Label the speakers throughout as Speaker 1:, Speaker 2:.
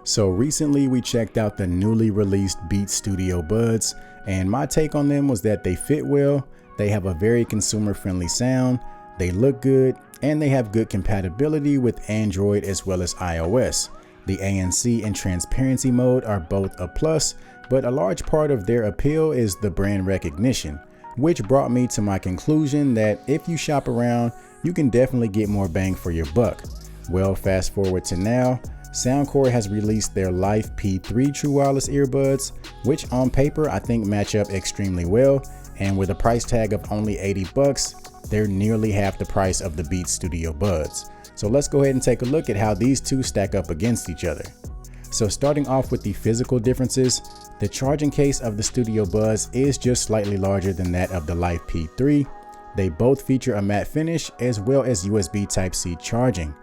Speaker 1: So recently we checked out the newly released Beats Studio Buds, and my take on them was that they fit well, they have a very consumer-friendly sound, they look good, and they have good compatibility with Android as well as iOS. The ANC and transparency mode are both a plus, but a large part of their appeal is the brand recognition, which brought me to my conclusion that if you shop around, you can definitely get more bang for your buck. Well, fast forward to now, Soundcore has released their Life P3 true wireless earbuds, which on paper I think match up extremely well, and with a price tag of only $80, they're nearly half the price of the Beats Studio Buds. So let's go ahead and take a look at how these two stack up against each other. So starting off with the physical differences, the charging case of the Studio Buds is just slightly larger than that of the Life P3. They both feature a matte finish as well as USB Type-C charging.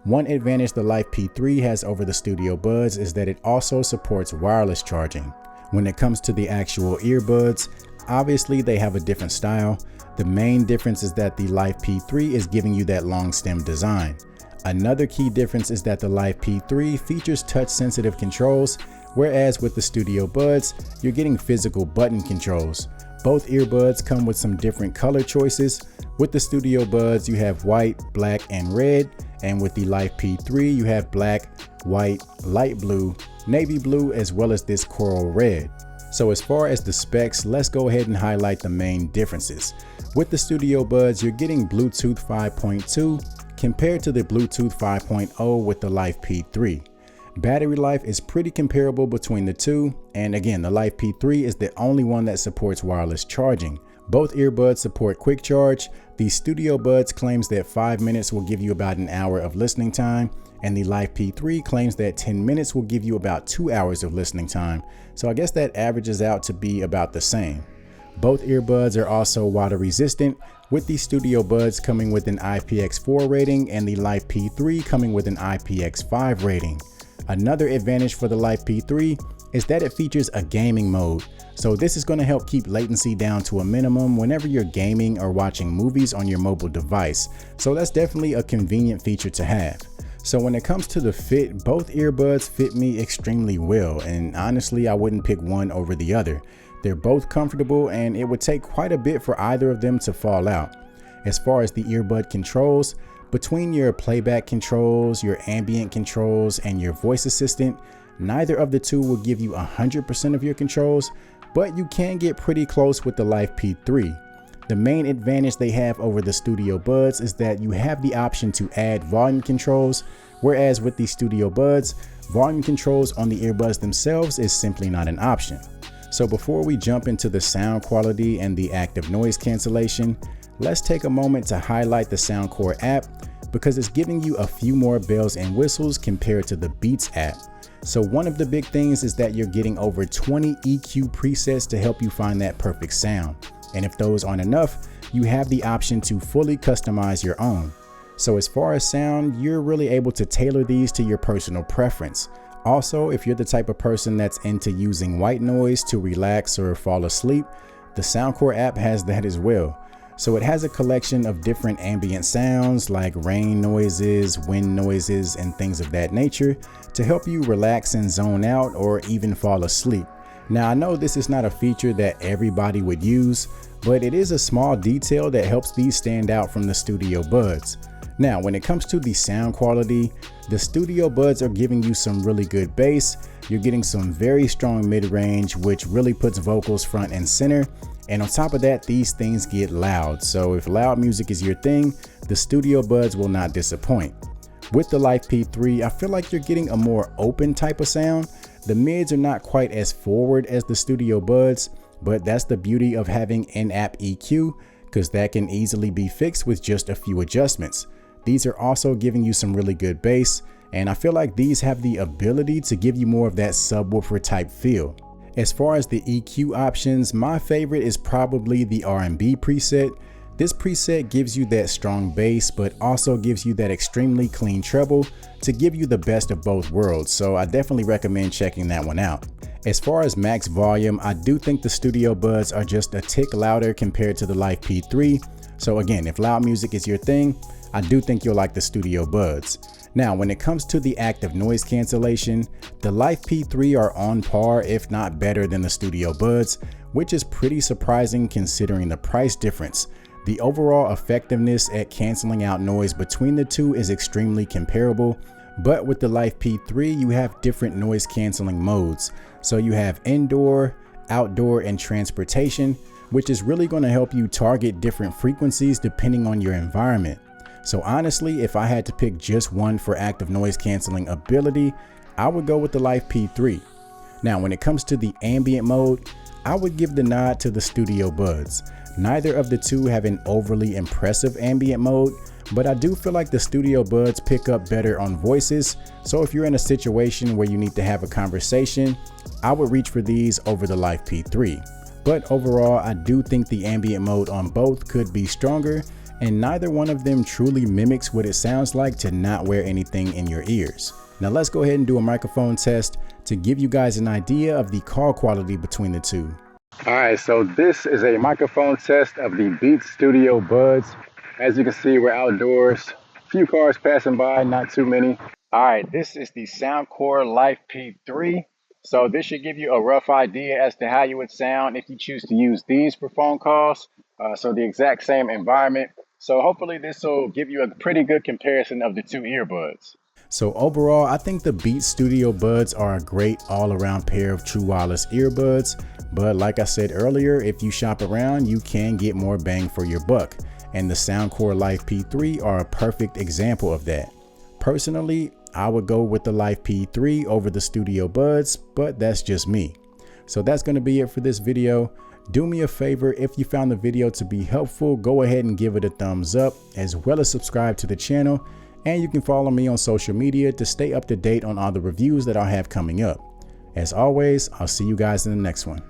Speaker 1: One advantage the Life P3 has over the Studio Buds is that it also supports wireless charging. When it comes to the actual earbuds, obviously they have a different style. The main difference is that the Life P3 is giving you that long stem design. Another key difference is that the Life P3 features touch-sensitive controls, whereas with the Studio Buds, you're getting physical button controls. Both earbuds come with some different color choices. With the Studio Buds, you have white, black, and red. And with the Life P3, you have black, white, light blue, navy blue, as well as this coral red. So as far as the specs, let's go ahead and highlight the main differences. With the Studio Buds, you're getting Bluetooth 5.2 compared to the Bluetooth 5.0 with the Life P3. Battery life is pretty comparable between the two, and again, the Life P3 is the only one that supports wireless charging. Both earbuds support quick charge. The Studio Buds claims that 5 minutes will give you about an hour of listening time, and the Life P3 claims that 10 minutes will give you about 2 hours of listening time. So I guess that averages out to be about the same. Both earbuds are also water resistant, with the Studio Buds coming with an IPX4 rating and the Life P3 coming with an IPX5 rating. Another advantage for the Life P3 is that it features a gaming mode. So this is going to help keep latency down to a minimum whenever you're gaming or watching movies on your mobile device. So that's definitely a convenient feature to have. So when it comes to the fit, both earbuds fit me extremely well, and honestly, I wouldn't pick one over the other. They're both comfortable, and it would take quite a bit for either of them to fall out. As far as the earbud controls, between your playback controls, your ambient controls, and your voice assistant, neither of the two will give you 100% of your controls, but you can get pretty close with the Life P3. The main advantage they have over the Studio Buds is that you have the option to add volume controls, whereas with the Studio Buds, volume controls on the earbuds themselves is simply not an option. So before we jump into the sound quality and the active noise cancellation, let's take a moment to highlight the Soundcore app because it's giving you a few more bells and whistles compared to the Beats app. So one of the big things is that you're getting over 20 EQ presets to help you find that perfect sound. And if those aren't enough, you have the option to fully customize your own. So as far as sound, you're really able to tailor these to your personal preference. Also, if you're the type of person that's into using white noise to relax or fall asleep, the Soundcore app has that as well. So it has a collection of different ambient sounds like rain noises, wind noises, and things of that nature to help you relax and zone out or even fall asleep. Now, I know this is not a feature that everybody would use, but it is a small detail that helps these stand out from the Studio Buds. Now, when it comes to the sound quality, the Studio Buds are giving you some really good bass. You're getting some very strong mid-range, which really puts vocals front and center. And on top of that, these things get loud. So if loud music is your thing, the Studio Buds will not disappoint. With the Life P3, I feel like you're getting a more open type of sound. The mids are not quite as forward as the Studio Buds, but that's the beauty of having in-app EQ, because that can easily be fixed with just a few adjustments. These are also giving you some really good bass, and I feel like these have the ability to give you more of that subwoofer type feel. As far as the EQ options, my favorite is probably the R&B preset. This preset gives you that strong bass, but also gives you that extremely clean treble to give you the best of both worlds, so I definitely recommend checking that one out. As far as max volume, I do think the Studio Buds are just a tick louder compared to the Life P3. So again, if loud music is your thing, I do think you'll like the Studio Buds. Now, when it comes to the active noise cancellation, the Life P3 are on par, if not better than the Studio Buds, which is pretty surprising considering the price difference. The overall effectiveness at canceling out noise between the two is extremely comparable, but with the Life P3, you have different noise canceling modes. So you have indoor, outdoor, and transportation, which is really going to help you target different frequencies depending on your environment. So honestly, if I had to pick just one for active noise canceling ability, I would go with the Life P3. Now, when it comes to the ambient mode, I would give the nod to the Studio Buds. Neither of the two have an overly impressive ambient mode, but I do feel like the Studio Buds pick up better on voices. So if you're in a situation where you need to have a conversation, I would reach for these over the Life P3. But overall, I do think the ambient mode on both could be stronger, and neither one of them truly mimics what it sounds like to not wear anything in your ears. Now let's go ahead and do a microphone test to give you guys an idea of the call quality between the two. All right, so this is a microphone test of the Beats Studio Buds. As you can see, we're outdoors. A few cars passing by, not too many. All right, this is the Soundcore Life P3. So this should give you a rough idea as to how you would sound if you choose to use these for phone calls. So the exact same environment. So hopefully this will give you a pretty good comparison of the two earbuds. So overall, I think the Beats Studio Buds are a great all-around pair of true wireless earbuds. But like I said earlier, if you shop around, you can get more bang for your buck. And the Soundcore Life P3 are a perfect example of that. Personally, I would go with the Life P3 over the Studio Buds, but that's just me. So that's going to be it for this video. Do me a favor, if you found the video to be helpful, go ahead and give it a thumbs up, as well as subscribe to the channel. And you can follow me on social media to stay up to date on all the reviews that I'll have coming up. As always, I'll see you guys in the next one.